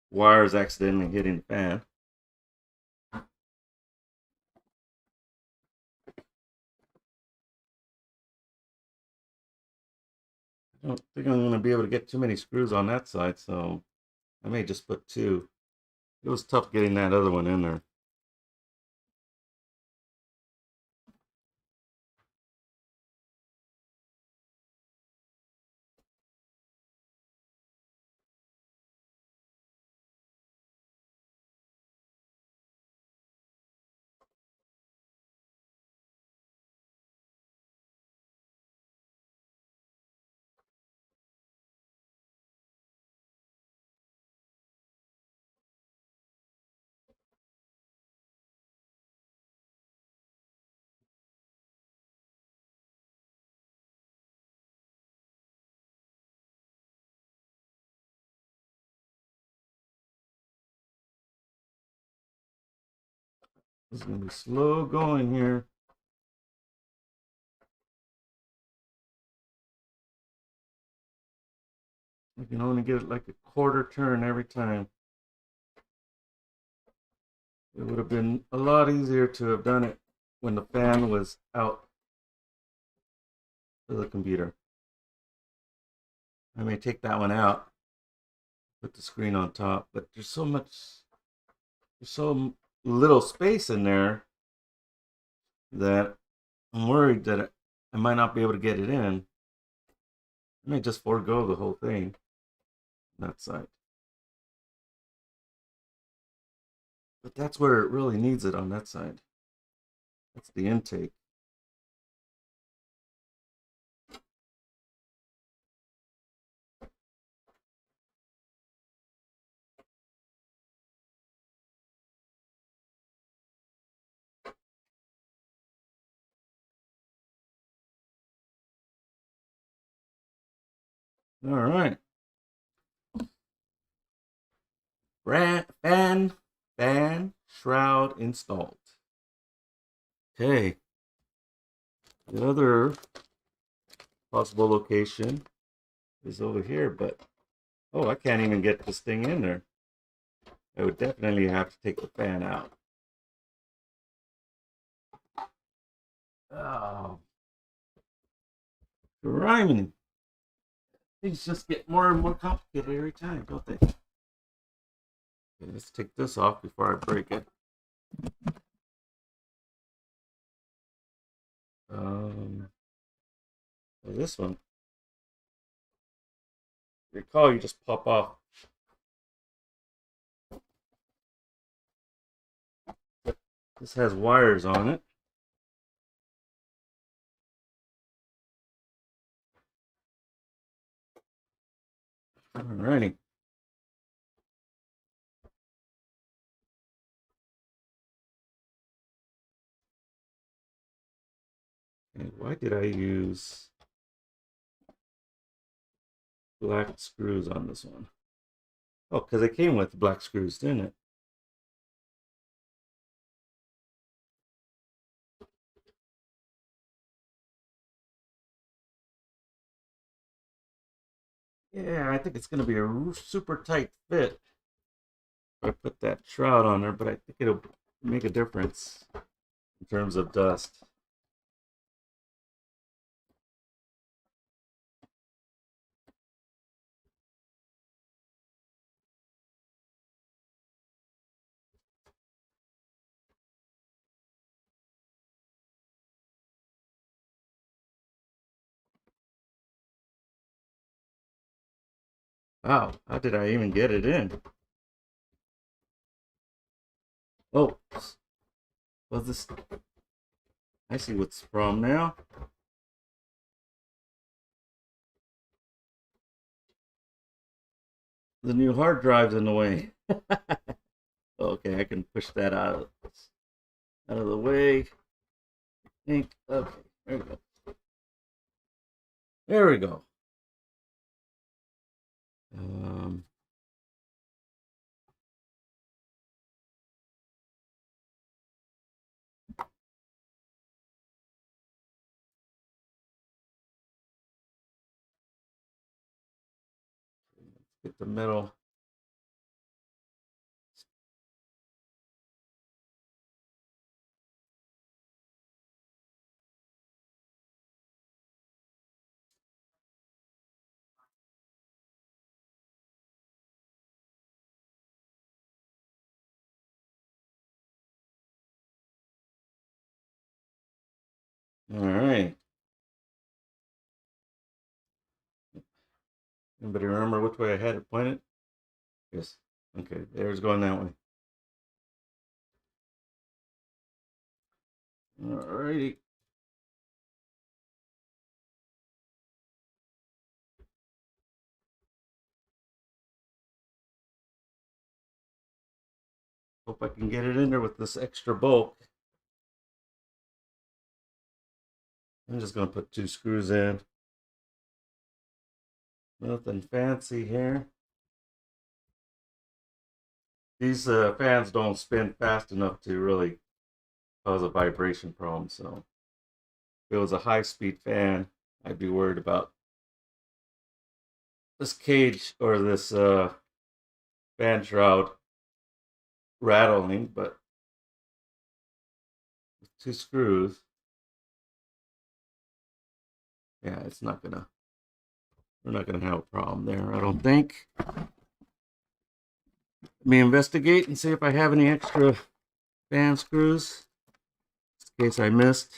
wires accidentally hitting the fan. I don't think I'm going to be able to get too many screws on that side, so I may just put two. It was tough getting that other one in there. This is going to be slow going here. I can only get it like a quarter turn every time. It would have been a lot easier to have done it when the fan was out of the computer. I may take that one out, put the screen on top, but there's so little space in there that I'm worried that I might not be able to get it in. I may just forego the whole thing on that side. But that's where it really needs it, on that side. That's the intake. All right. Fan shroud installed. Okay. The other possible location is over here, but oh, I can't even get this thing in there. I would definitely have to take the fan out. Oh, rhyming. Things just get more and more complicated every time, don't they? Okay, let's take this off before I break it. Well, this one, recall, you just pop off. This has wires on it. Alrighty. And why did I use black screws on this one? Oh, because it came with black screws, didn't it? Yeah, I think it's going to be a super tight fit if I put that shroud on there, but I think it'll make a difference in terms of dust. Wow, how did I even get it in? Oh, well, this, I see what's from now. The new hard drive's in the way. Okay, I can push that out of the way. I think, okay, there we go. There we go. Um, get the middle. All right. Anybody remember which way I had it pointed? Yes. Okay, there's going that way. All righty. Hope I can get it in there with this extra bulk. I'm just going to put 2 screws in. Nothing fancy here. These fans don't spin fast enough to really cause a vibration problem. So if it was a high-speed fan, I'd be worried about this cage or this fan shroud rattling. But with 2 screws, yeah, it's not gonna. We're not gonna have a problem there, I don't think. Let me investigate and see if I have any extra fan screws, in case I missed.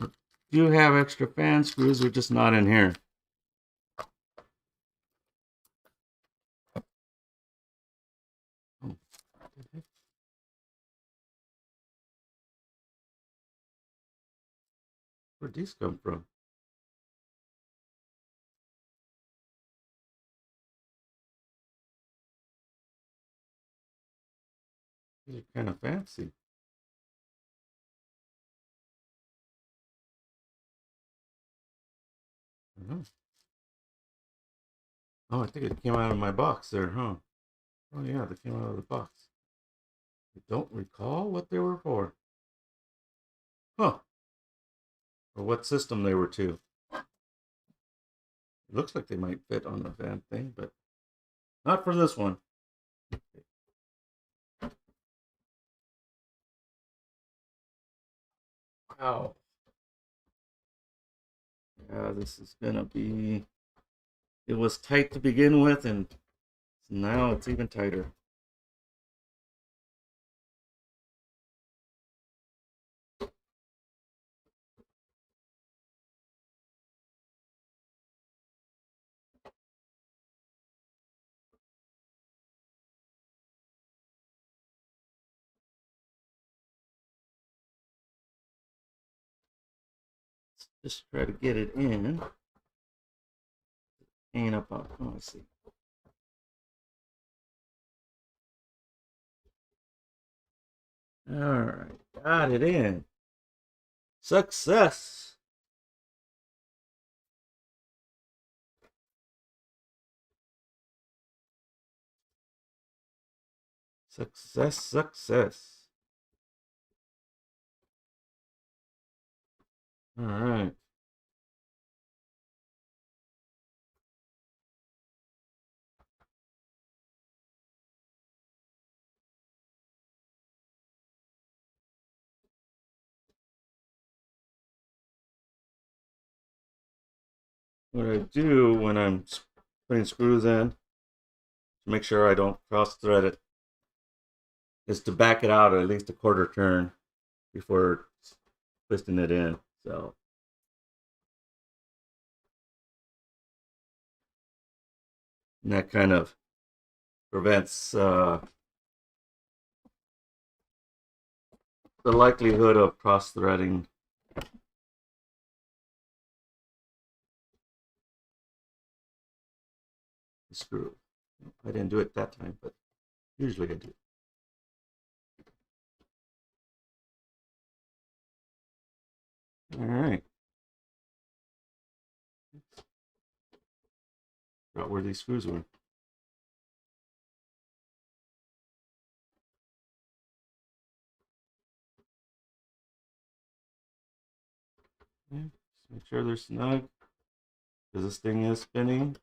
I do have extra fan screws, they're just not in here. Oh. Where'd these come from? These are kind of fancy. Oh, I think it came out of my box there, huh? Oh yeah, they came out of the box. I don't recall what they were for. Huh. Or what system they were to. It looks like they might fit on the fan thing, but not for this one. Wow. Yeah, this is gonna be. It was tight to begin with, and now it's even tighter. Let's just try to get it in. Hanging up on. Oh, let's see. All right, got it in. Success. Success, success. All right. What I do when I'm putting screws in to make sure I don't cross thread it is to back it out at least a quarter turn before twisting it in. So And that kind of prevents the likelihood of cross-threading. The screw. I didn't do it that time, but usually I do. All right. Forgot where these screws were. Okay. Just make sure they're snug, because this thing is spinning.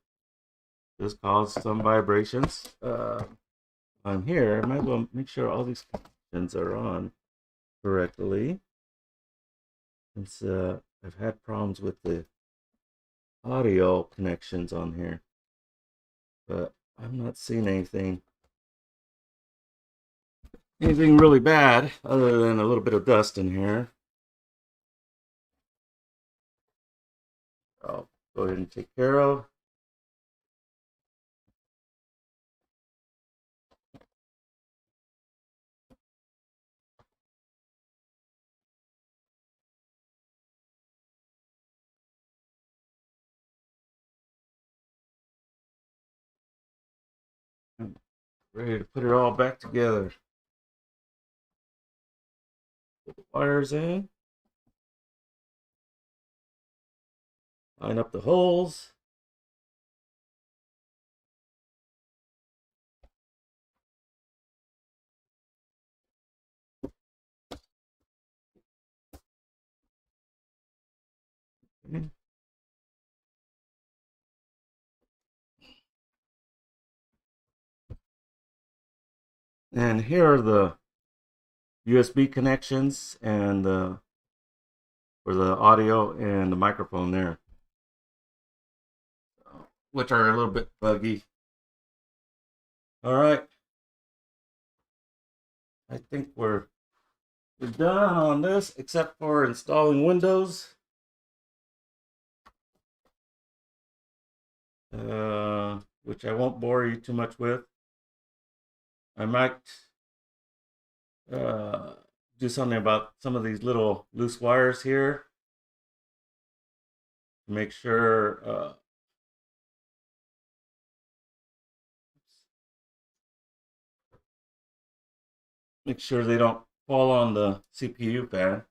This caused some vibrations. On here, I might as well make sure all these connections are on correctly. Since I've had problems with the audio connections on here, but I'm not seeing anything really bad other than a little bit of dust in here. I'll go ahead and take care of. I'm ready to put it all back together. Put the wires in. Line up the holes. Okay. And here are the USB connections and for the audio and the microphone there, which are a little bit buggy. All right, I think we're done on this, except for installing Windows. Which I won't bore you too much with. I might do something about some of these little loose wires here. Make sure they don't fall on the CPU pad.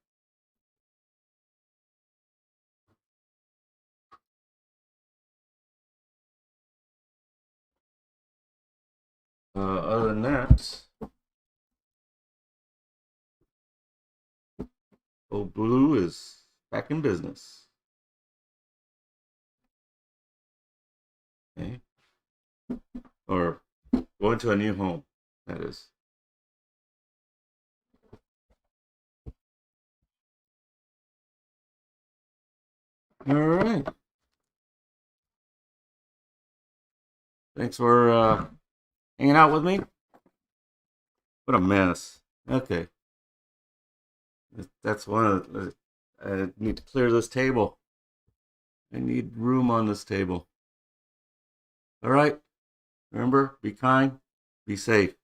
Other than that, old Blue is back in business. Okay. Or going to a new home, that is. All right. Thanks for hanging out with me. What a mess. Okay. That's one of the, I need to clear this table. I need room on this table. All right. Remember, be kind, be safe.